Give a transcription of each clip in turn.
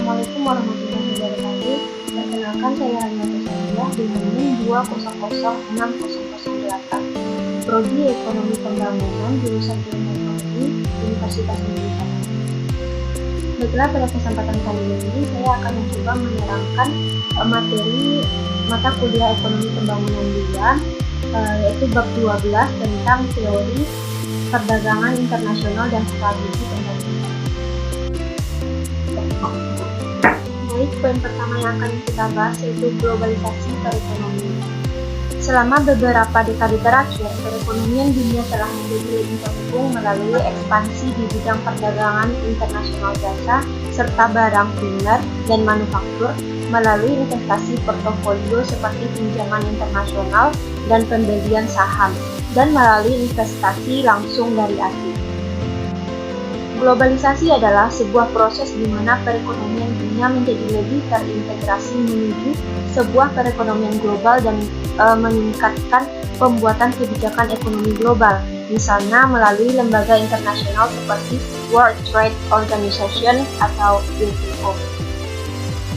Assalamualaikum warahmatullahi wabarakatuh. Perkenalkan, saya Haniatul Sadiah dengan NIM 2006008, Prodi Ekonomi Pembangunan, jurusan Ilmu Ekonomi, Universitas Indonesia. Baiklah, pada kesempatan kali ini saya akan mencoba menerangkan materi mata kuliah Ekonomi Pembangunan 2, yaitu bab 12 tentang teori perdagangan internasional dan strategi pembangunan. Baik, poin pertama yang akan kita bahas yaitu globalisasi perekonomian. Selama beberapa dekade terakhir, perekonomian dunia telah menjadi lebih terhubung melalui ekspansi di bidang perdagangan internasional jasa serta barang primer dan manufaktur melalui investasi portofolio seperti pinjaman internasional dan pembelian saham, dan melalui investasi langsung dari asing. Globalisasi adalah sebuah proses di mana perekonomian dunia menjadi lebih terintegrasi menuju sebuah perekonomian global dan meningkatkan pembuatan kebijakan ekonomi global, misalnya melalui lembaga internasional seperti World Trade Organization atau WTO.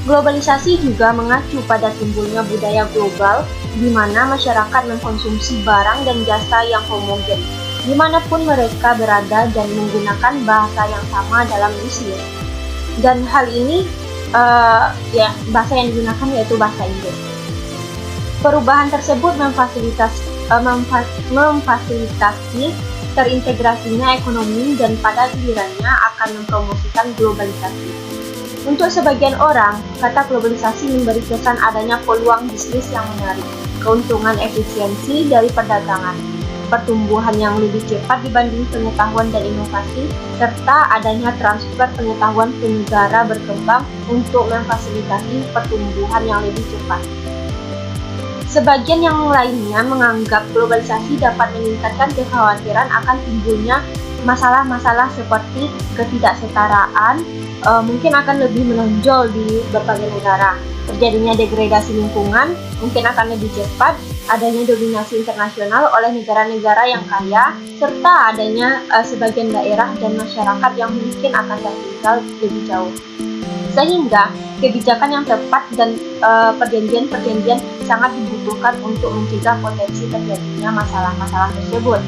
Globalisasi juga mengacu pada timbulnya budaya global, di mana masyarakat mengkonsumsi barang dan jasa yang homogen, dimanapun mereka berada dan menggunakan bahasa yang sama dalam bisnis. Dan hal ini, bahasa yang digunakan yaitu bahasa Inggris. Perubahan tersebut memfasilitasi terintegrasinya ekonomi dan pada gilirannya akan mempromosikan globalisasi. Untuk sebagian orang, kata globalisasi memberi kesan adanya peluang bisnis yang menarik, keuntungan efisiensi dari perdagangan, pertumbuhan yang lebih cepat dibanding pengetahuan dan inovasi, serta adanya transfer pengetahuan ke negara berkembang untuk memfasilitasi pertumbuhan yang lebih cepat. Sebagian yang lainnya menganggap globalisasi dapat meningkatkan kekhawatiran akan timbulnya masalah-masalah seperti ketidaksetaraan, mungkin akan lebih menonjol di berbagai negara, terjadinya degradasi lingkungan, mungkin akan lebih cepat, adanya dominasi internasional oleh negara-negara yang kaya, serta adanya sebagian daerah dan masyarakat yang mungkin akan tertinggal lebih jauh. Sehingga kebijakan yang tepat dan perjanjian-perjanjian sangat dibutuhkan untuk mencegah potensi terjadinya masalah-masalah tersebut.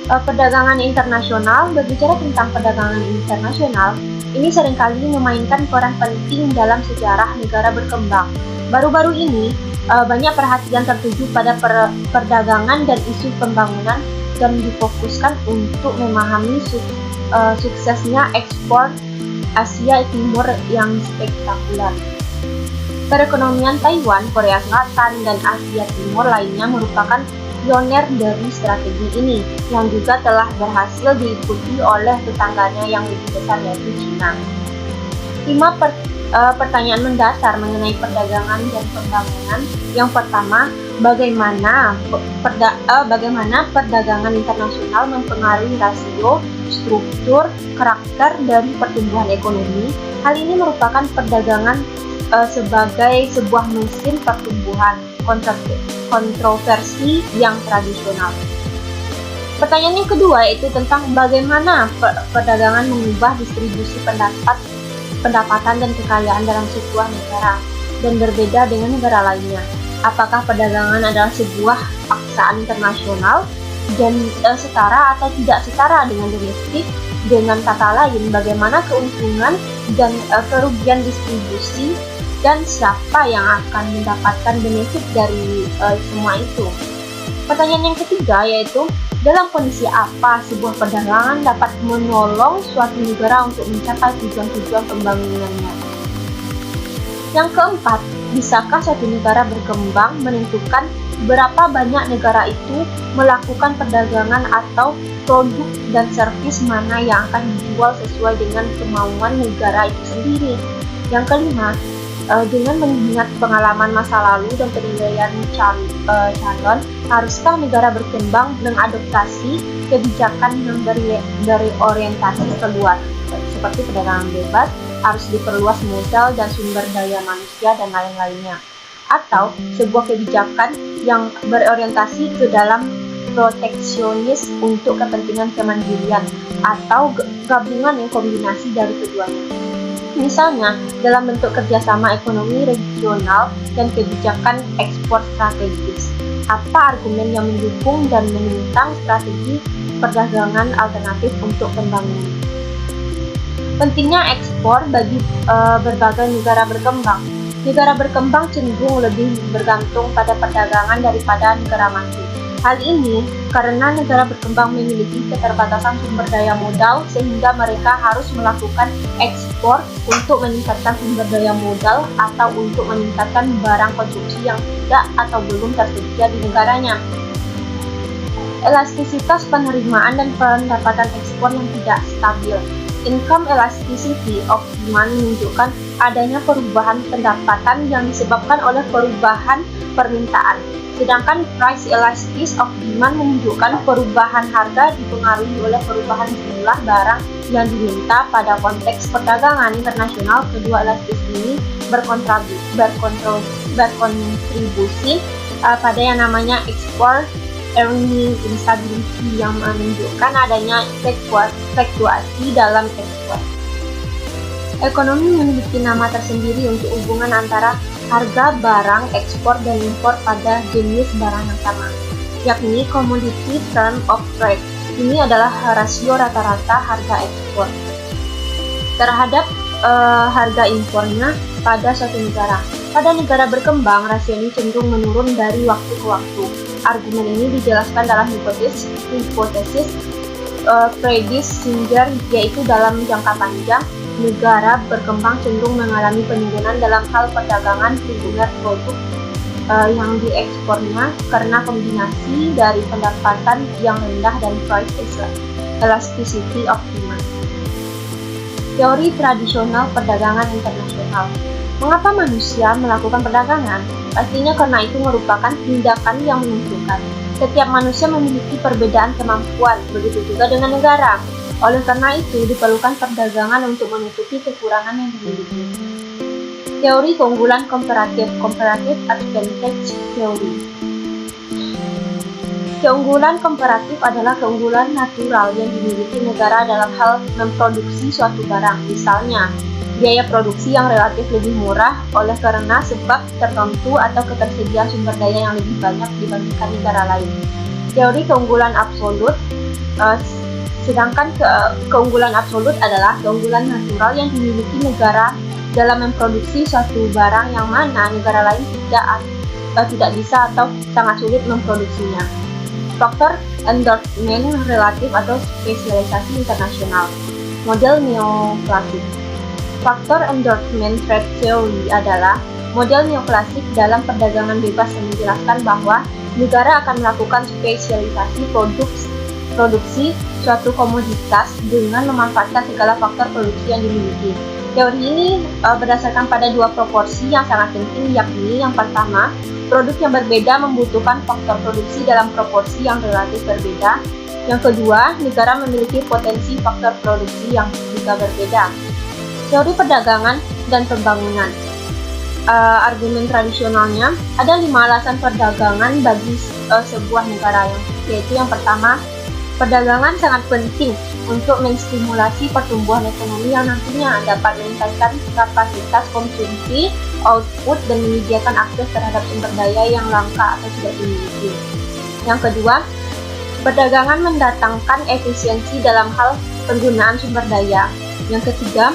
Perdagangan internasional, berbicara tentang perdagangan internasional, ini seringkali memainkan peran penting dalam sejarah negara berkembang. Baru-baru ini, banyak perhatian tertuju pada perdagangan dan isu pembangunan dan difokuskan untuk memahami suksesnya ekspor Asia Timur yang spektakuler. Perekonomian Taiwan, Korea Selatan, dan Asia Timur lainnya merupakan pioner dari strategi ini, yang juga telah berhasil diikuti oleh tetangganya yang lebih besar yaitu China. 5 pertanyaan mendasar mengenai perdagangan dan pembangunan. Yang pertama, bagaimana perdagangan internasional mempengaruhi rasio, struktur, karakter dari pertumbuhan ekonomi. Hal ini merupakan perdagangan sebagai sebuah mesin pertumbuhan, kontroversi yang tradisional. Pertanyaan yang kedua yaitu tentang bagaimana perdagangan mengubah distribusi pendapatan dan kekayaan dalam sebuah negara dan berbeda dengan negara lainnya. Apakah perdagangan adalah sebuah paksaan internasional dan setara atau tidak setara dengan domestik? Dengan kata lain, bagaimana keuntungan dan kerugian distribusi dan siapa yang akan mendapatkan benefit dari semua itu? Pertanyaan yang ketiga yaitu, dalam kondisi apa sebuah perdagangan dapat menolong suatu negara untuk mencapai tujuan-tujuan pembangunannya? Yang keempat, bisakah suatu negara berkembang menentukan berapa banyak negara itu melakukan perdagangan atau produk dan servis mana yang akan dijual sesuai dengan kemauan negara itu sendiri? Yang kelima, dengan mengingat pengalaman masa lalu dan penilaian calon, haruskah negara berkembang mengadoptasi kebijakan yang berorientasi keluar, seperti perdagangan bebas, harus diperluas modal dan sumber daya manusia dan lain-lainnya, atau sebuah kebijakan yang berorientasi ke dalam proteksionis untuk kepentingan kemandirian, atau gabungan yang kombinasi dari keduanya. misalnya dalam bentuk kerjasama ekonomi regional dan kebijakan ekspor strategis. Apa argumen yang mendukung dan menentang strategi perdagangan alternatif untuk pembangunan? Pentingnya ekspor bagi berbagai negara berkembang. Negara berkembang cenderung lebih bergantung pada perdagangan daripada negara maju. Hal ini karena negara berkembang memiliki keterbatasan sumber daya modal sehingga mereka harus melakukan ekspor untuk meningkatkan sumber daya modal atau untuk meningkatkan barang konsumsi yang tidak atau belum tersedia di negaranya. Elastisitas penerimaan dan pendapatan ekspor yang tidak stabil. Income elasticity of demand menunjukkan adanya perubahan pendapatan yang disebabkan oleh perubahan permintaan. Sedangkan price elasticity of demand menunjukkan perubahan harga dipengaruhi oleh perubahan jumlah barang yang diminta pada konteks perdagangan internasional. Kedua elastis ini berkontribusi pada yang namanya export earning instability yang menunjukkan adanya fluktuasi dalam ekspor. Ekonomi memiliki nama tersendiri untuk hubungan antara harga barang ekspor dan impor pada jenis barang yang sama, yakni commodity term of trade. Ini adalah rasio rata-rata harga ekspor terhadap harga impornya pada suatu negara. Pada negara berkembang, rasio ini cenderung menurun dari waktu ke waktu. Argumen ini dijelaskan dalam hipotesis Friedrich-Singer, yaitu dalam jangka panjang, negara berkembang cenderung mengalami penurunan dalam hal perdagangan primer produk yang diekspornya karena kombinasi dari pendapatan yang rendah dan price elasticity of demand. Teori tradisional perdagangan internasional. Mengapa manusia melakukan perdagangan? Pastinya karena itu merupakan tindakan yang menentukan. Setiap manusia memiliki perbedaan kemampuan, begitu juga dengan negara. Oleh karena itu, diperlukan perdagangan untuk menutupi kekurangan yang dimiliki. Teori keunggulan komparatif, comparative advantage theory. Keunggulan komparatif adalah keunggulan natural yang dimiliki negara dalam hal memproduksi suatu barang. Misalnya, biaya produksi yang relatif lebih murah oleh karena sebab tertentu atau ketersediaan sumber daya yang lebih banyak dibandingkan negara lain. Teori keunggulan absolut, sedangkan keunggulan absolut adalah keunggulan natural yang dimiliki negara dalam memproduksi suatu barang yang mana negara lain tidak bisa atau sangat sulit memproduksinya. Faktor endorsement relatif atau spesialisasi internasional. Model neoklasik. Faktor endorsement trade theory adalah model neoklasik dalam perdagangan bebas yang menjelaskan bahwa negara akan melakukan spesialisasi produksi suatu komoditas dengan memanfaatkan segala faktor produksi yang dimiliki. Teori ini berdasarkan pada dua proporsi yang sangat penting, yakni yang pertama, produk yang berbeda membutuhkan faktor produksi dalam proporsi yang relatif berbeda. Yang kedua, negara memiliki potensi faktor produksi yang juga berbeda. Teori perdagangan dan pembangunan. Argumen tradisionalnya, ada 5 alasan perdagangan bagi sebuah negara, yaitu yang pertama, perdagangan sangat penting untuk menstimulasi pertumbuhan ekonomi yang nantinya dapat meningkatkan kapasitas konsumsi, output, dan menyediakan akses terhadap sumber daya yang langka atau tidak dimiliki. Yang kedua, perdagangan mendatangkan efisiensi dalam hal penggunaan sumber daya. Yang ketiga,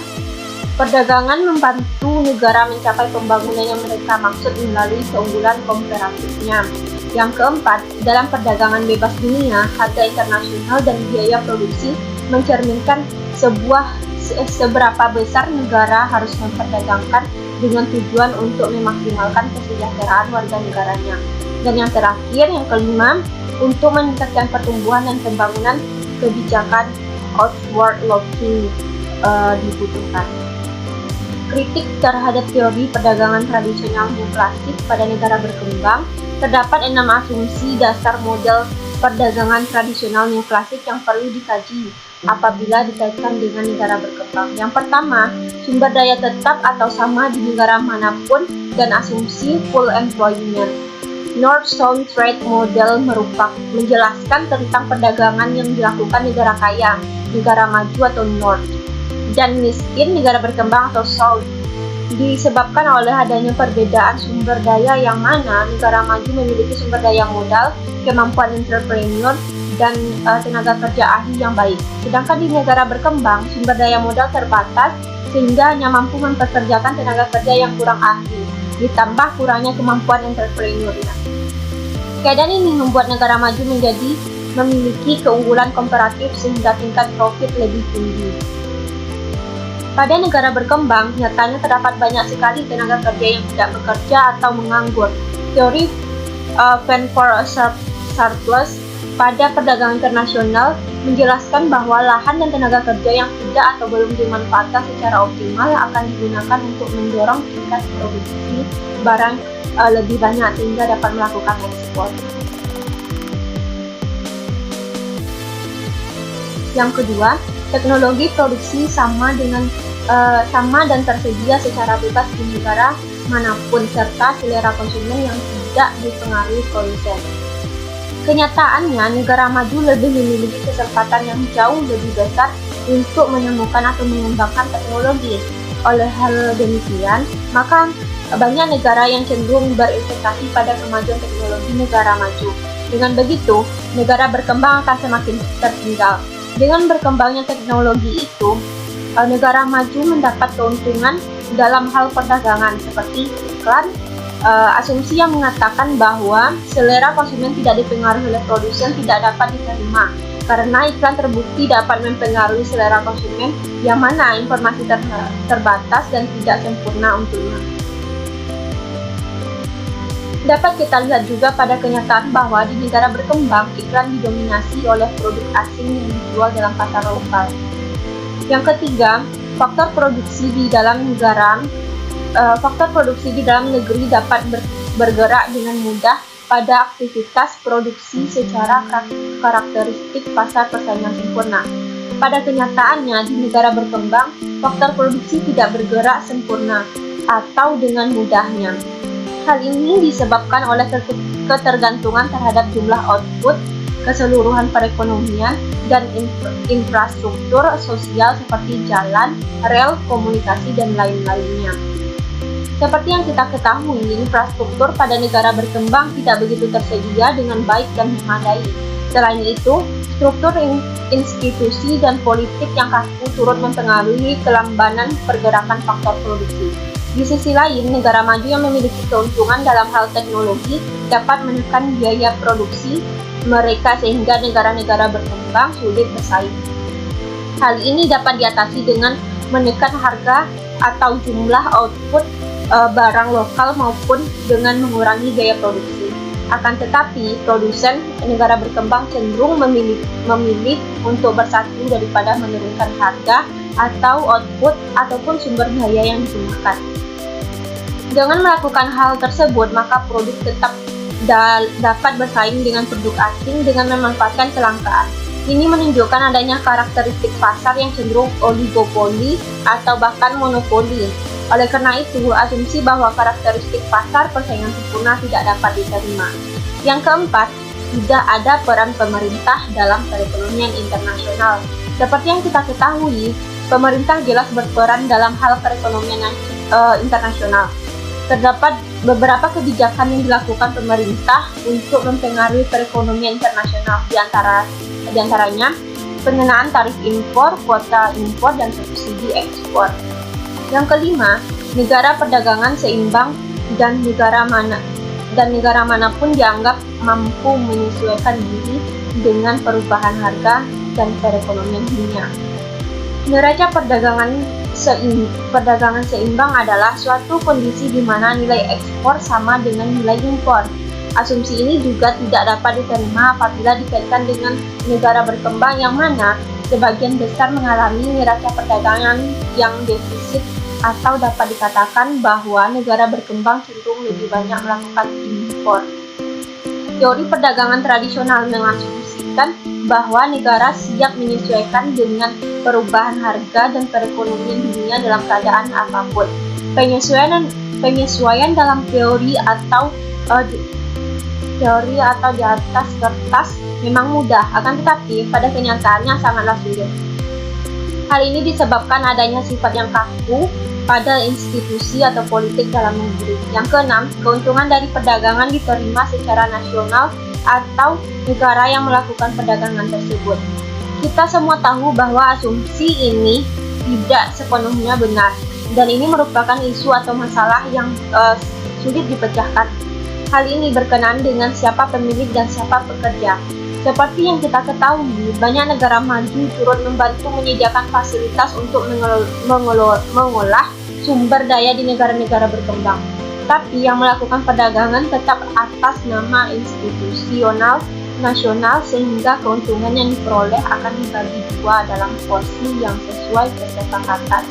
perdagangan membantu negara mencapai pembangunan yang mereka maksud melalui keunggulan komparatifnya. Yang keempat, dalam perdagangan bebas dunia, harga internasional dan biaya produksi mencerminkan seberapa besar negara harus memperdagangkan dengan tujuan untuk memaksimalkan kesejahteraan warga negaranya. Dan yang terakhir, yang kelima, untuk meningkatkan pertumbuhan dan pembangunan, kebijakan outward looking dibutuhkan. Kritik terhadap teori perdagangan tradisional neoklasik pada negara berkembang. Terdapat 6 asumsi dasar model perdagangan tradisional neoklasik yang perlu dikaji apabila dikaitkan dengan negara berkembang. Yang pertama, sumber daya tetap atau sama di negara manapun dan asumsi full employment. North-South Trade Model menjelaskan tentang perdagangan yang dilakukan negara kaya, negara maju atau North. dan miskin negara berkembang atau South disebabkan oleh adanya perbedaan sumber daya, yang mana negara maju memiliki sumber daya modal, kemampuan entrepreneur, dan tenaga kerja ahli yang baik. Sedangkan di negara berkembang, sumber daya modal terbatas sehingga hanya mampu mempekerjakan tenaga kerja yang kurang ahli, ditambah kurangnya kemampuan entrepreneur. Keadaan ini membuat negara maju memiliki keunggulan komparatif sehingga tingkat profit lebih tinggi. Pada negara berkembang, nyatanya terdapat banyak sekali tenaga kerja yang tidak bekerja atau menganggur. Teori Van for Surplus pada perdagangan internasional menjelaskan bahwa lahan dan tenaga kerja yang tidak atau belum dimanfaatkan secara optimal akan digunakan untuk mendorong tingkat produksi barang lebih banyak sehingga dapat melakukan ekspor. Yang kedua, teknologi produksi sama dan tersedia secara bebas di negara manapun, serta selera konsumen yang tidak dipengaruhi produsen. Kenyataannya, negara maju lebih memiliki kesempatan yang jauh lebih besar untuk menemukan atau mengembangkan teknologi. Oleh hal demikian, maka banyak negara yang cenderung berinvestasi pada kemajuan teknologi negara maju. Dengan begitu, negara berkembang akan semakin tertinggal. Dengan berkembangnya teknologi itu, negara maju mendapat keuntungan dalam hal perdagangan seperti iklan. Asumsi yang mengatakan bahwa selera konsumen tidak dipengaruhi oleh produsen tidak dapat diterima, karena iklan terbukti dapat mempengaruhi selera konsumen, yang mana informasi terbatas dan tidak sempurna untuknya. Dapat kita lihat juga pada kenyataan bahwa di negara berkembang, iklan didominasi oleh produk asing yang dijual dalam pasar lokal. Yang ketiga, faktor produksi di dalam negeri dapat bergerak dengan mudah pada aktivitas produksi secara karakteristik pasar persaingan sempurna. Pada kenyataannya, di negara berkembang, faktor produksi tidak bergerak sempurna atau dengan mudahnya. Hal ini disebabkan oleh ketergantungan terhadap jumlah output, keseluruhan perekonomian, dan infrastruktur sosial seperti jalan, rel, komunikasi, dan lain-lainnya. Seperti yang kita ketahui, infrastruktur pada negara berkembang tidak begitu tersedia dengan baik dan memadai. Selain itu, struktur institusi dan politik yang kaku turut mempengaruhi kelambanan pergerakan faktor produksi. Di sisi lain, negara maju yang memiliki keuntungan dalam hal teknologi dapat menekan biaya produksi mereka sehingga negara-negara berkembang sulit bersaing. Hal ini dapat diatasi dengan menekan harga atau jumlah output barang lokal maupun dengan mengurangi biaya produksi. Akan tetapi, produsen negara berkembang cenderung memilih untuk bersatu daripada menurunkan harga atau output ataupun sumber daya yang digunakan. Dengan melakukan hal tersebut, maka produk tetap dapat bersaing dengan produk asing dengan memanfaatkan kelangkaan. Ini menunjukkan adanya karakteristik pasar yang cenderung oligopoli atau bahkan monopoli. Oleh karena itu, asumsi bahwa karakteristik pasar persaingan sempurna tidak dapat diterima. Yang keempat, tidak ada peran pemerintah dalam perekonomian internasional. Seperti yang kita ketahui, pemerintah jelas berperan dalam hal perekonomian internasional. Terdapat beberapa kebijakan yang dilakukan pemerintah untuk mempengaruhi perekonomian internasional, di antaranya pengenaan tarif impor, kuota impor, dan subsidi ekspor. Yang kelima, negara perdagangan seimbang dan negara manapun dianggap mampu menyesuaikan diri dengan perubahan harga dan perekonomian dunia. Neraca perdagangan seimbang adalah suatu kondisi di mana nilai ekspor sama dengan nilai impor. Asumsi ini juga tidak dapat diterima apabila dikaitkan dengan negara berkembang yang mana sebagian besar mengalami neraca perdagangan yang defisit, atau dapat dikatakan bahwa negara berkembang cenderung lebih banyak melakukan impor. Teori perdagangan tradisional mengasumsikan bahwa negara siap menyesuaikan dengan perubahan harga dan perekonomian dunia dalam keadaan apapun. Penyesuaian dalam teori atau di atas kertas memang mudah, akan tetapi pada kenyataannya sangatlah sulit. Hal ini disebabkan adanya sifat yang kaku pada institusi atau politik dalam negeri. Yang keenam, keuntungan dari perdagangan diterima secara nasional atau negara yang melakukan perdagangan tersebut. Kita semua tahu bahwa asumsi ini tidak sepenuhnya benar, dan ini merupakan isu atau masalah yang sulit dipecahkan. Hal ini berkenaan dengan siapa pemilik dan siapa pekerja. Seperti yang kita ketahui, banyak negara maju turut membantu menyediakan fasilitas untuk mengolah sumber daya di negara-negara berkembang. Tapi yang melakukan perdagangan tetap atas nama institusional nasional, sehingga keuntungan yang diperoleh akan dibagi dua dalam porsi yang sesuai kesepakatan.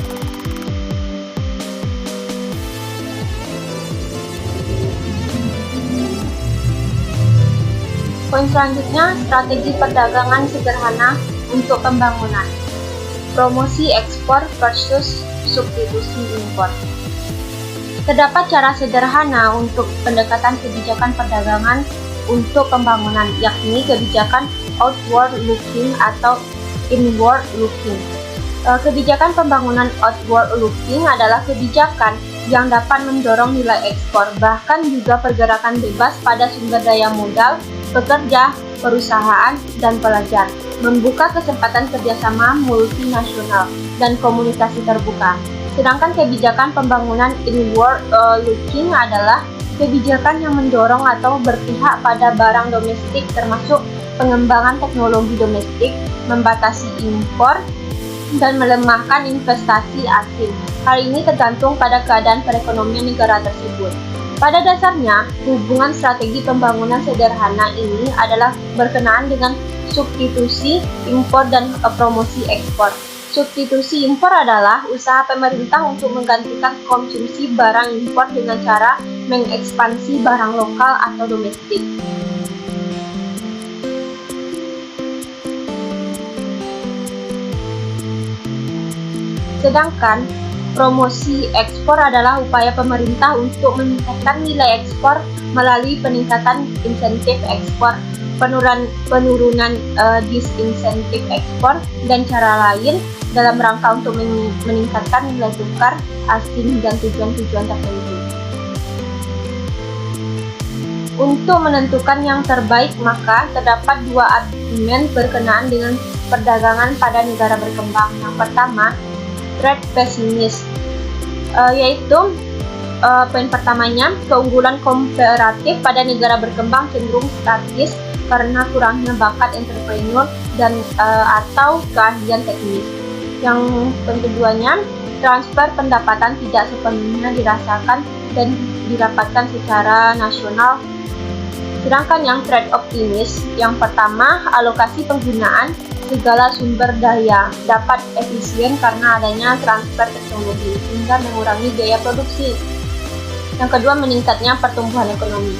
Poin selanjutnya, strategi perdagangan sederhana untuk pembangunan. Promosi ekspor versus substitusi impor. Terdapat cara sederhana untuk pendekatan kebijakan perdagangan untuk pembangunan, yakni kebijakan outward looking atau inward looking. Kebijakan pembangunan outward looking adalah kebijakan yang dapat mendorong nilai ekspor, bahkan juga pergerakan bebas pada sumber daya modal, pekerja, perusahaan, dan pelajar, membuka kesempatan kerjasama multinasional, dan komunikasi terbuka. Sedangkan kebijakan pembangunan inward looking adalah kebijakan yang mendorong atau berpihak pada barang domestik termasuk pengembangan teknologi domestik, membatasi impor, dan melemahkan investasi asing. Hal ini tergantung pada keadaan perekonomian negara tersebut. Pada dasarnya, hubungan strategi pembangunan sederhana ini adalah berkenaan dengan substitusi impor dan promosi ekspor. Substitusi impor adalah usaha pemerintah untuk menggantikan konsumsi barang impor dengan cara mengekspansi barang lokal atau domestik. Sedangkan promosi ekspor adalah upaya pemerintah untuk meningkatkan nilai ekspor melalui peningkatan insentif ekspor, penurunan disinsentif ekspor, dan cara lain dalam rangka untuk meningkatkan nilai tukar asing dan tujuan-tujuan tertentu. Untuk menentukan yang terbaik, maka terdapat dua argumen berkenaan dengan perdagangan pada negara berkembang. Yang pertama, trade pessimist, yaitu poin pertamanya, keunggulan komparatif pada negara berkembang cenderung statis karena kurangnya bakat entrepreneur dan atau keahlian teknis. Yang keduanya, transfer pendapatan tidak sepenuhnya dirasakan dan didapatkan secara nasional. Sedangkan yang trade optimist, yang pertama, alokasi penggunaan segala sumber daya dapat efisien karena adanya transfer teknologi sehingga mengurangi biaya produksi. Yang kedua, meningkatnya pertumbuhan ekonomi.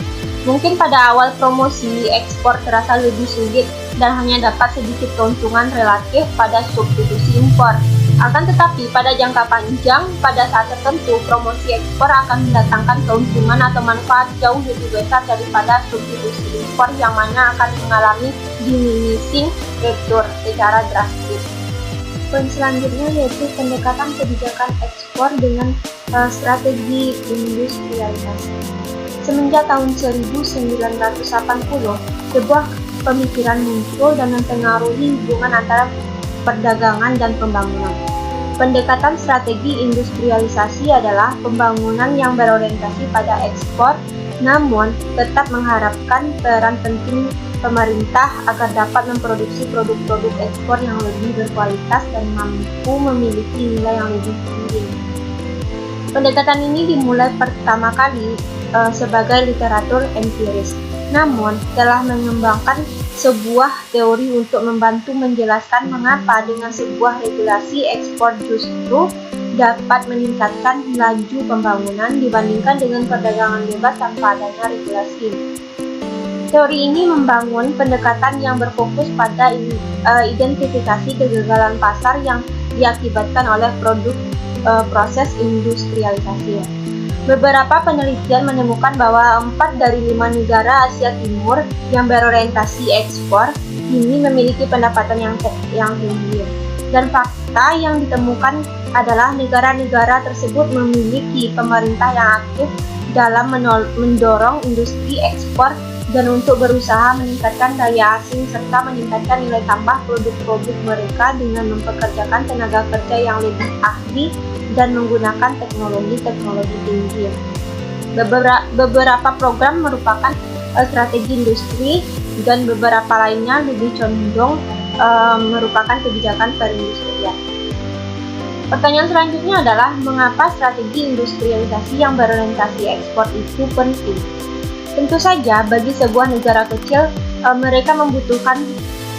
Mungkin pada awal promosi ekspor terasa lebih sulit dan hanya dapat sedikit keuntungan relatif pada substitusi impor. Akan tetapi pada jangka panjang, pada saat tertentu, promosi ekspor akan mendatangkan keuntungan atau manfaat jauh lebih besar daripada substitusi impor yang mana akan mengalami diminishing return secara drastis. Poin selanjutnya yaitu pendekatan kebijakan ekspor dengan strategi industrialisasi. Semenjak tahun 1980, sebuah pemikiran muncul dan mempengaruhi hubungan antara perdagangan dan pembangunan. Pendekatan strategi industrialisasi adalah pembangunan yang berorientasi pada ekspor, namun tetap mengharapkan peran penting pemerintah agar dapat memproduksi produk-produk ekspor yang lebih berkualitas dan mampu memiliki nilai yang lebih tinggi. Pendekatan ini dimulai pertama kali sebagai literatur empiris, namun telah mengembangkan sebuah teori untuk membantu menjelaskan mengapa dengan sebuah regulasi ekspor justru dapat meningkatkan laju pembangunan dibandingkan dengan perdagangan bebas tanpa adanya regulasi. Teori ini membangun pendekatan yang berfokus pada identifikasi kegagalan pasar yang diakibatkan oleh proses industrialisasi. Beberapa penelitian menemukan bahwa 4 dari 5 negara Asia Timur yang berorientasi ekspor ini memiliki pendapatan yang tinggi. Dan fakta yang ditemukan adalah negara-negara tersebut memiliki pemerintah yang aktif dalam mendorong industri ekspor dan untuk berusaha meningkatkan daya asing serta meningkatkan nilai tambah produk-produk mereka dengan mempekerjakan tenaga kerja yang lebih ahli dan menggunakan teknologi tinggi. Beberapa program merupakan strategi industri dan beberapa lainnya lebih condong merupakan kebijakan perindustrian. Pertanyaan selanjutnya adalah mengapa strategi industrialisasi yang berorientasi ekspor itu penting? Tentu saja bagi sebuah negara kecil mereka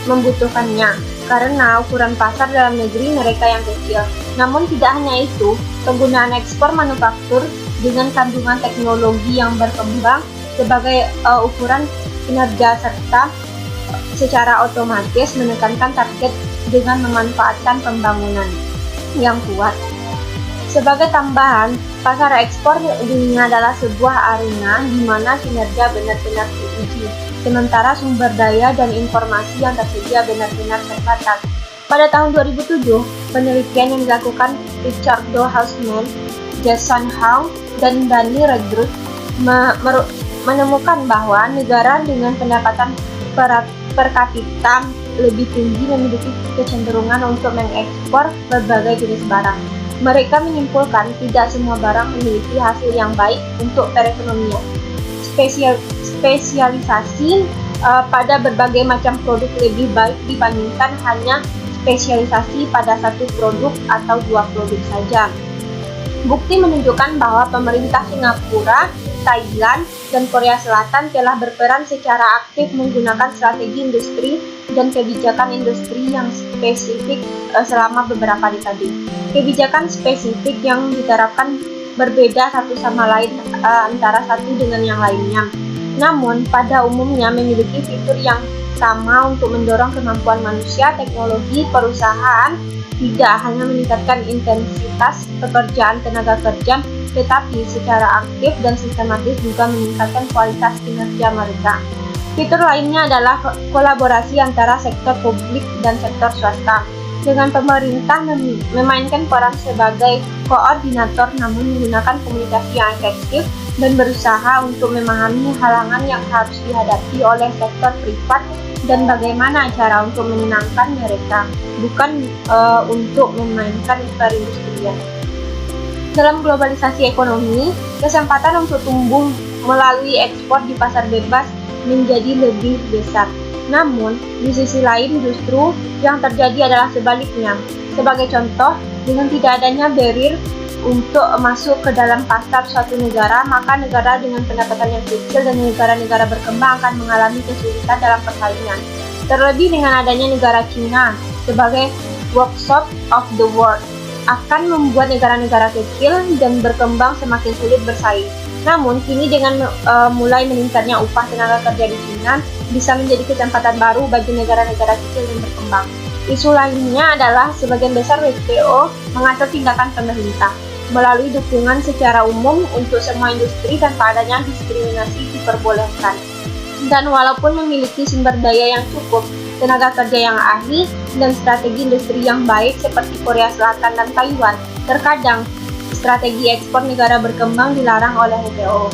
membutuhkannya karena ukuran pasar dalam negeri mereka yang kecil. Namun tidak hanya itu, penggunaan ekspor manufaktur dengan kandungan teknologi yang berkembang sebagai ukuran kinerja serta secara otomatis menekankan target dengan memanfaatkan pembangunan yang kuat. Sebagai tambahan, pasar ekspor dunia adalah sebuah arena di mana kinerja benar-benar diuji, sementara sumber daya dan informasi yang tersedia benar-benar terbatas. Pada tahun 2007, penelitian yang dilakukan Richard Hausman, Jason Hong, dan Danny Redruth menemukan bahwa negara dengan pendapatan per kapita lebih tinggi memiliki kecenderungan untuk mengekspor berbagai jenis barang. Mereka menyimpulkan tidak semua barang memiliki hasil yang baik untuk perekonomian. Spesialisasi pada berbagai macam produk lebih baik dibandingkan hanya spesialisasi pada satu produk atau dua produk saja. Bukti menunjukkan bahwa pemerintah Singapura, Thailand, dan Korea Selatan telah berperan secara aktif menggunakan strategi industri dan kebijakan industri yang spesifik selama beberapa dekade. Kebijakan spesifik yang diterapkan berbeda satu sama lain antara satu dengan yang lainnya. Namun, pada umumnya memiliki fitur yang sama untuk mendorong kemampuan manusia, teknologi, perusahaan, tidak hanya meningkatkan intensitas pekerjaan tenaga kerja, tetapi secara aktif dan sistematis juga meningkatkan kualitas kinerja mereka. Fitur lainnya adalah kolaborasi antara sektor publik dan sektor swasta, dengan pemerintah memainkan peran sebagai koordinator namun menggunakan komunikasi yang efektif dan berusaha untuk memahami halangan yang harus dihadapi oleh sektor privat dan bagaimana cara untuk menenangkan mereka, bukan untuk memainkan perindustrian. Dalam globalisasi ekonomi, kesempatan untuk tumbuh melalui ekspor di pasar bebas menjadi lebih besar. Namun, di sisi lain justru yang terjadi adalah sebaliknya. Sebagai contoh, dengan tidak adanya barrier untuk masuk ke dalam pasar suatu negara, maka negara dengan pendapatan yang kecil dan negara-negara berkembang akan mengalami kesulitan dalam persaingan. Terlebih dengan adanya negara Cina sebagai workshop of the world, akan membuat negara-negara kecil dan berkembang semakin sulit bersaing. Namun, kini dengan mulai meningkatnya upah tenaga kerja di China, bisa menjadi kesempatan baru bagi negara-negara kecil yang berkembang. Isu lainnya adalah sebagian besar WTO mengatur tindakan pemerintah melalui dukungan secara umum untuk semua industri tanpa adanya diskriminasi diperbolehkan. Dan walaupun memiliki sumber daya yang cukup, tenaga kerja yang ahli, dan strategi industri yang baik seperti Korea Selatan dan Taiwan, terkadang strategi ekspor negara berkembang dilarang oleh WTO.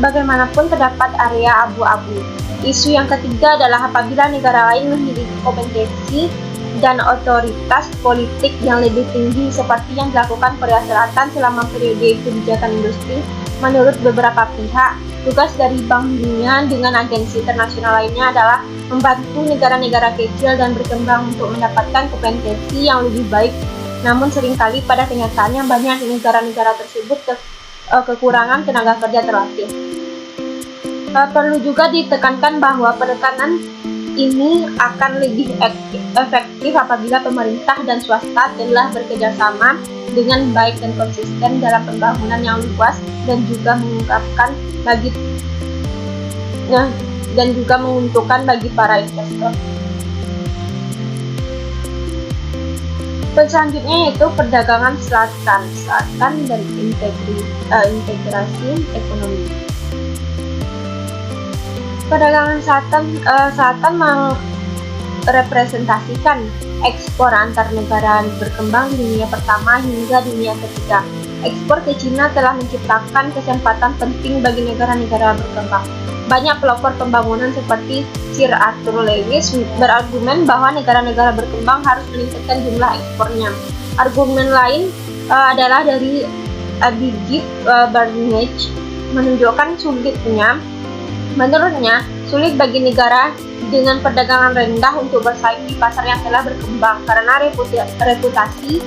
Bagaimanapun terdapat area abu-abu. Isu yang ketiga adalah apabila negara lain memiliki kompetensi dan otoritas politik yang lebih tinggi seperti yang dilakukan Korea Selatan selama periode kebijakan industri. Menurut beberapa pihak, tugas dari Bank Dunia dengan agensi internasional lainnya adalah membantu negara-negara kecil dan berkembang untuk mendapatkan kompetensi yang lebih baik. Namun seringkali pada kenyataannya banyak negara-negara tersebut kekurangan tenaga kerja terlatih. Perlu juga ditekankan bahwa penekanan ini akan lebih efektif apabila pemerintah dan swasta telah bekerjasama dengan baik dan konsisten dalam pembangunan yang luas dan juga menguntungkan bagi para investor. Selanjutnya yaitu perdagangan selatan dan integrasi ekonomi. Perdagangan selatan merepresentasikan ekspor antar negara berkembang di dunia pertama hingga dunia ketiga. Ekspor ke Cina telah menciptakan kesempatan penting bagi negara-negara berkembang. Banyak pelopor pembangunan seperti Sir Arthur Lewis berargumen bahwa negara-negara berkembang harus meningkatkan jumlah ekspornya. Argumen lain adalah dari Abhijit Bhattacharya menunjukkan menurutnya sulit bagi negara dengan perdagangan rendah untuk bersaing di pasar yang telah berkembang karena reputasi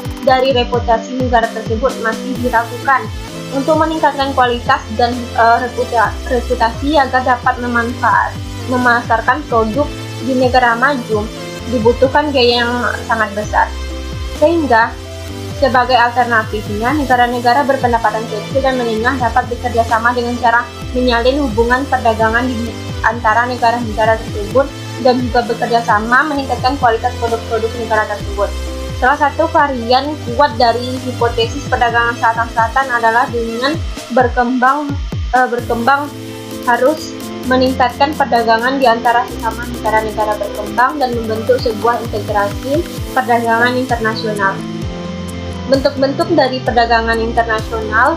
negara tersebut masih diragukan. Untuk meningkatkan kualitas dan reputasi agar dapat memasarkan produk di negara maju dibutuhkan biaya yang sangat besar. Sehingga sebagai alternatifnya, negara-negara berpendapatan kecil dan menengah dapat bekerja sama dengan cara menyalin hubungan perdagangan di antara negara-negara tersebut dan juga bekerja sama meningkatkan kualitas produk-produk negara tersebut. Salah satu varian kuat dari hipotesis perdagangan selatan-selatan adalah dengan berkembang harus meningkatkan perdagangan di antara sesama negara-negara berkembang dan membentuk sebuah integrasi perdagangan internasional. Bentuk-bentuk dari perdagangan internasional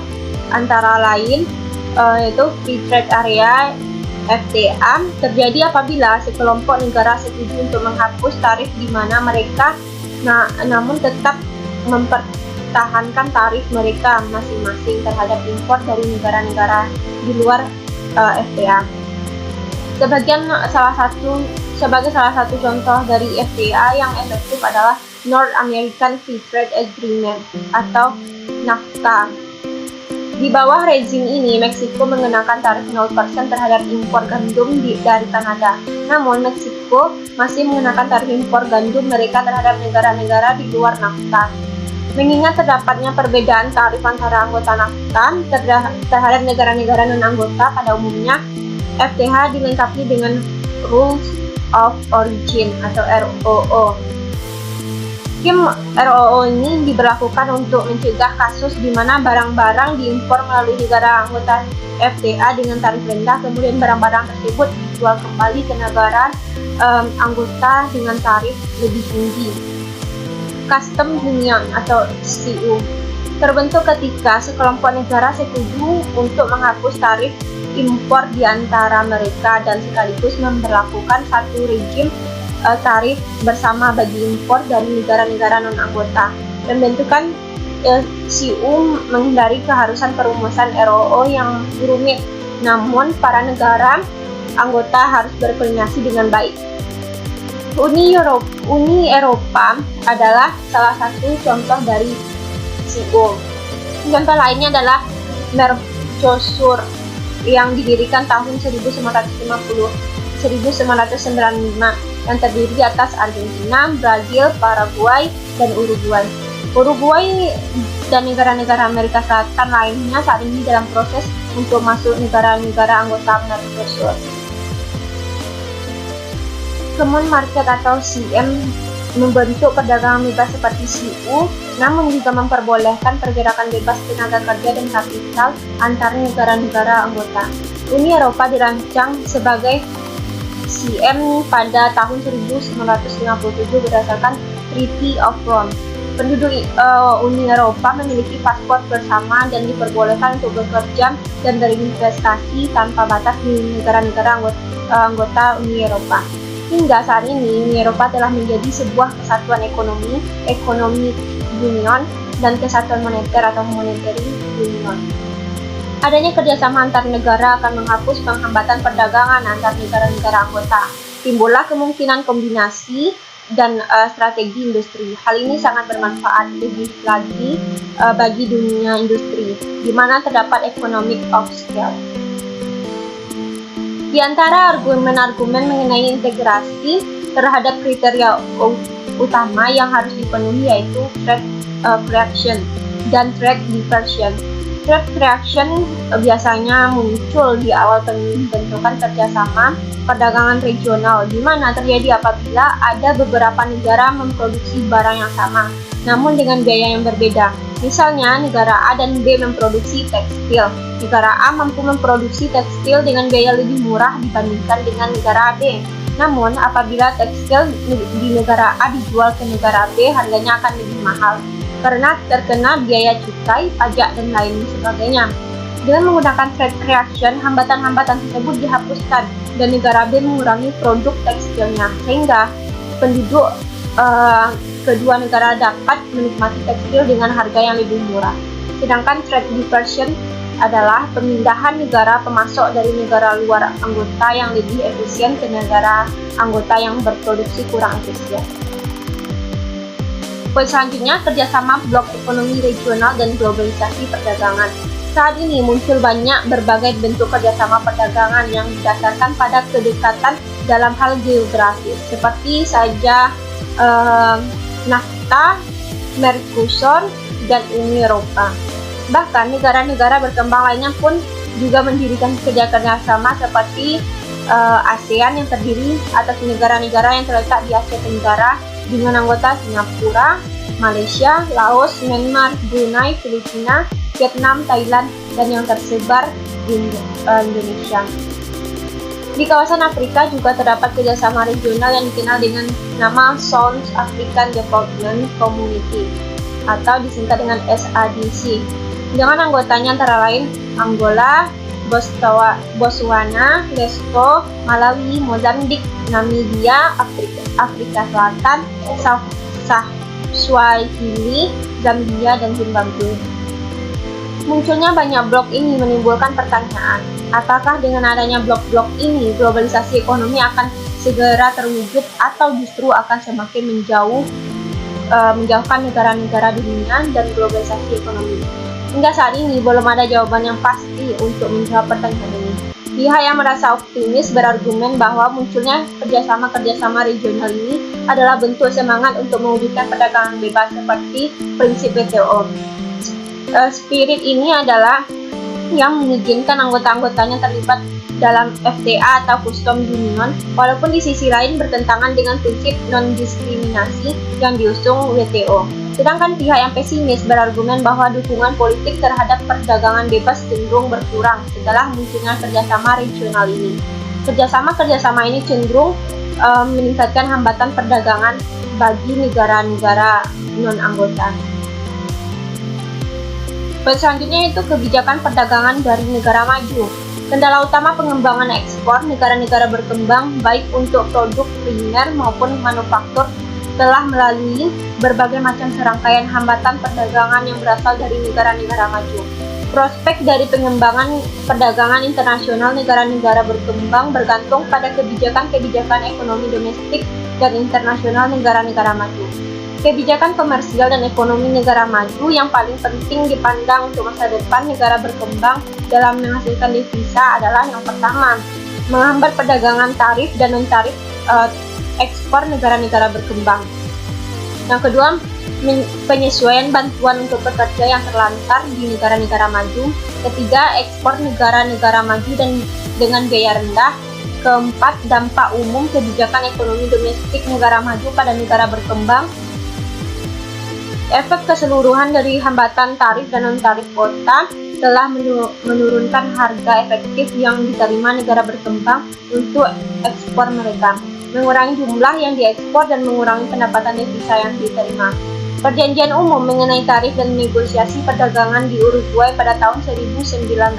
antara lain yaitu Free Trade Area FTA terjadi apabila sekelompok negara setuju untuk menghapus tarif di mana mereka namun tetap mempertahankan tarif mereka masing-masing terhadap impor dari negara-negara di luar FTA. Sebagai salah satu contoh dari FTA yang efektif adalah North American Free Trade Agreement atau NAFTA. Di bawah rezim ini, Meksiko mengenakan tarif 0% terhadap impor gandum dari Kanada. Namun, Meksiko masih mengenakan tarif impor gandum mereka terhadap negara-negara di luar NAFTA. Mengingat terdapatnya perbedaan tarif antara anggota NAFTA terhadap negara-negara non-anggota pada umumnya, FTA dilengkapi dengan Rules of Origin atau ROO. ROO ini diberlakukan untuk mencegah kasus di mana barang-barang diimpor melalui negara anggota FTA dengan tarif rendah, kemudian barang-barang tersebut dijual kembali ke negara anggota dengan tarif lebih tinggi. Custom Union atau CU terbentuk ketika sekelompok negara setuju untuk menghapus tarif impor di antara mereka dan sekaligus memberlakukan satu rezim tarif bersama bagi impor dari negara-negara non-anggota. Pembentukan CU menghindari keharusan perumusan ROO yang rumit, namun para negara anggota harus berkoordinasi dengan baik. Uni Eropa adalah salah satu contoh dari CU. Contoh lainnya adalah Mercosur yang didirikan tahun 1995 yang terdiri atas Argentina, Brazil, Paraguay, dan Uruguay. Uruguay dan negara-negara Amerika Selatan lainnya saat ini dalam proses untuk masuk negara-negara anggota Mercosur. Common Market atau CM membentuk perdagangan bebas seperti CU, namun juga memperbolehkan pergerakan bebas tenaga kerja dan kapital antar negara-negara anggota. Uni Eropa dirancang sebagai CM pada tahun 1957 berdasarkan Treaty of Rome. Penduduk Uni Eropa memiliki paspor bersama dan diperbolehkan untuk bekerja dan berinvestasi tanpa batas di negara-negara anggota Uni Eropa. Hingga saat ini, Uni Eropa telah menjadi sebuah kesatuan ekonomi, Economic Union, dan kesatuan moneter atau Monetary Union. Adanya kerjasama antar negara akan menghapus penghambatan perdagangan antar negara-negara anggota. Timbullah kemungkinan kombinasi dan strategi industri. Hal ini sangat bermanfaat lebih lagi bagi dunia industri, di mana terdapat economic of scale. Di antara argumen-argumen mengenai integrasi terhadap kriteria utama yang harus dipenuhi yaitu trade creation dan trade diversion. Trade creation biasanya muncul di awal pembentukan kerjasama perdagangan regional, di mana terjadi apabila ada beberapa negara memproduksi barang yang sama, namun dengan biaya yang berbeda. Misalnya, negara A dan B memproduksi tekstil. Negara A mampu memproduksi tekstil dengan biaya lebih murah dibandingkan dengan negara B. Namun, apabila tekstil di negara A dijual ke negara B, harganya akan lebih mahal karena terkena biaya cukai, pajak, dan lain sebagainya. Dengan menggunakan trade reaction, hambatan-hambatan tersebut dihapuskan dan negara B mengurangi produk tekstilnya, sehingga penduduk kedua negara dapat menikmati tekstil dengan harga yang lebih murah. Sedangkan trade diversion adalah pemindahan negara pemasok dari negara luar anggota yang lebih efisien ke negara anggota yang berproduksi kurang efisien. Poin selanjutnya, kerjasama blok ekonomi regional dan globalisasi perdagangan. Saat ini muncul banyak berbagai bentuk kerjasama perdagangan yang didasarkan pada kedekatan dalam hal geografis, seperti saja NAFTA, Mercosur, dan Uni Eropa. Bahkan negara-negara berkembang lainnya pun juga mendirikan kerjasama seperti ASEAN yang terdiri atas negara-negara yang terletak di Asia Tenggara dengan anggota Singapura, Malaysia, Laos, Myanmar, Brunei, Filipina, Vietnam, Thailand, dan yang tersebar di Indonesia. Di kawasan Afrika juga terdapat kerjasama regional yang dikenal dengan nama South African Development Community atau disingkat dengan SADC. Dengan anggotanya antara lain Angola, Botswana, Lesotho, Malawi, Mozambik, Namibia, Afrika Selatan, Swahili, Zambia, dan Zimbabwe. Munculnya banyak blok ini menimbulkan pertanyaan, apakah dengan adanya blok-blok ini globalisasi ekonomi akan segera terwujud atau justru akan semakin menjauhkan negara-negara dunia dan globalisasi ekonomi? Hingga saat ini belum ada jawaban yang pasti untuk menjawab pertanyaan ini. Pihak yang merasa optimis berargumen bahwa munculnya kerjasama regional ini adalah bentuk semangat untuk mewujudkan perdagangan bebas seperti prinsip WTO. Spirit ini adalah yang mengizinkan anggota-anggotanya terlibat dalam FTA atau Custom Union, walaupun di sisi lain bertentangan dengan prinsip non-diskriminasi yang diusung WTO. Sedangkan pihak yang pesimis berargumen bahwa dukungan politik terhadap perdagangan bebas cenderung berkurang setelah munculnya kerjasama regional ini. Kerjasama ini cenderung meningkatkan hambatan perdagangan bagi negara-negara non-anggota. Selanjutnya itu kebijakan perdagangan dari negara maju. Kendala utama pengembangan ekspor negara-negara berkembang baik untuk produk primer maupun manufaktur telah melalui berbagai macam serangkaian hambatan perdagangan yang berasal dari negara-negara maju. Prospek dari pengembangan perdagangan internasional negara-negara berkembang bergantung pada kebijakan-kebijakan ekonomi domestik dan internasional negara-negara maju. Kebijakan komersial dan ekonomi negara maju yang paling penting dipandang untuk masa depan negara berkembang dalam menghasilkan devisa adalah yang pertama, menghambat perdagangan tarif dan non-tarif ekspor negara-negara berkembang. Yang kedua, penyesuaian bantuan untuk pekerja yang terlantar di negara-negara maju. Ketiga, ekspor negara-negara maju dan dengan biaya rendah. Keempat, dampak umum kebijakan ekonomi domestik negara maju pada negara berkembang. Efek keseluruhan dari hambatan tarif dan non-tarif kuota telah menurunkan harga efektif yang diterima negara berkembang untuk ekspor mereka, mengurangi jumlah yang diekspor dan mengurangi pendapatan devisa yang diterima. Perjanjian umum mengenai tarif dan negosiasi perdagangan di Uruguay pada tahun 1995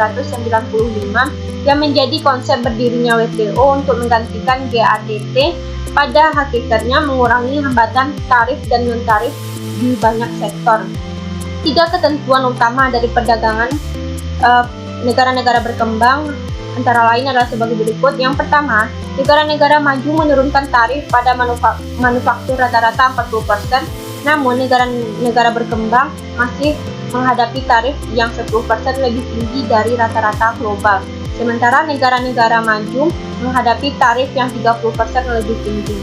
yang menjadi konsep berdirinya WTO untuk menggantikan GATT pada hakikatnya mengurangi hambatan tarif dan non-tarif di banyak sektor. Tiga ketentuan utama dari perdagangan negara-negara berkembang antara lain adalah sebagai berikut. Yang pertama, negara-negara maju menurunkan tarif pada manufaktur rata-rata 40%, namun negara-negara berkembang masih menghadapi tarif yang 10% lebih tinggi dari rata-rata global. Sementara negara-negara maju menghadapi tarif yang 30% lebih tinggi.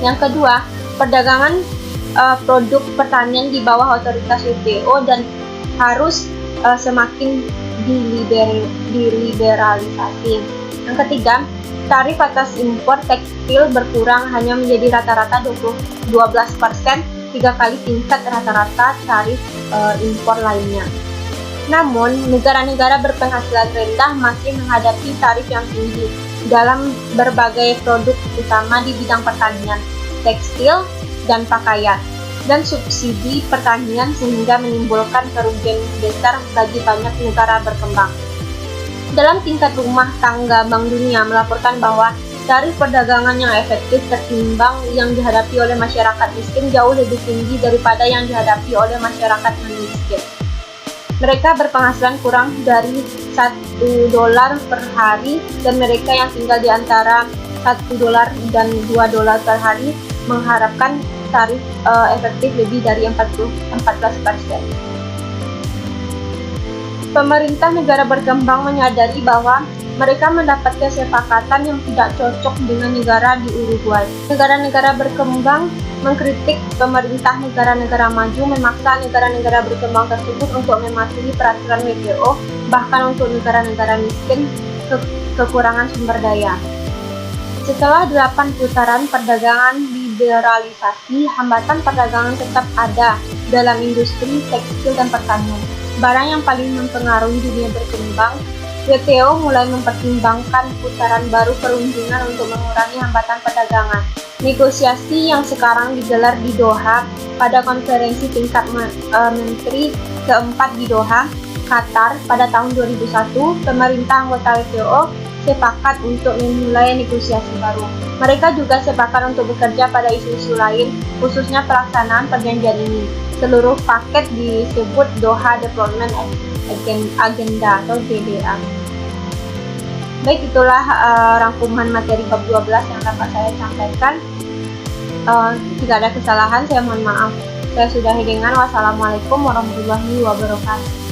Yang kedua, perdagangan produk pertanian di bawah otoritas WTO dan harus semakin diliberalisasi. Yang ketiga, tarif atas impor tekstil berkurang hanya menjadi rata-rata 12%, 3 kali tingkat rata-rata tarif impor lainnya. Namun, negara-negara berpenghasilan rendah masih menghadapi tarif yang tinggi, dalam berbagai produk utama di bidang pertanian, tekstil, dan pakaian, dan subsidi pertanian sehingga menimbulkan kerugian besar bagi banyak negara berkembang. Dalam tingkat rumah tangga, Bank Dunia melaporkan bahwa tarif perdagangan yang efektif tertimbang yang dihadapi oleh masyarakat miskin jauh lebih tinggi daripada yang dihadapi oleh masyarakat non-miskin. Mereka berpenghasilan kurang dari $1 per hari, dan mereka yang tinggal di antara $1 dan $2 per hari mengharapkan tarif efektif lebih dari 14%. Pemerintah negara berkembang menyadari bahwa mereka mendapat kesepakatan yang tidak cocok dengan negara di Uruguay. Negara-negara berkembang mengkritik pemerintah negara-negara maju memaksa negara-negara berkembang tersebut untuk mematuhi peraturan WTO, bahkan untuk negara-negara miskin kekurangan sumber daya. Setelah 8 putaran perdagangan liberalisasi, hambatan perdagangan tetap ada dalam industri tekstil dan pertanian, barang yang paling mempengaruhi dunia berkembang. WTO mulai mempertimbangkan putaran baru perundingan untuk mengurangi hambatan perdagangan. Negosiasi yang sekarang digelar di Doha pada konferensi tingkat menteri keempat di Doha, Qatar pada tahun 2001, pemerintah anggota WTO sepakat untuk memulai negosiasi baru. Mereka juga sepakat untuk bekerja pada isu-isu lain, khususnya pelaksanaan perjanjian ini. Seluruh paket disebut Doha Development Agenda atau DDA. Baik, itulah rangkuman materi bab 12 yang dapat saya sampaikan. Jika ada kesalahan, saya mohon maaf. Saya sudahi dengan wassalamualaikum warahmatullahi wabarakatuh.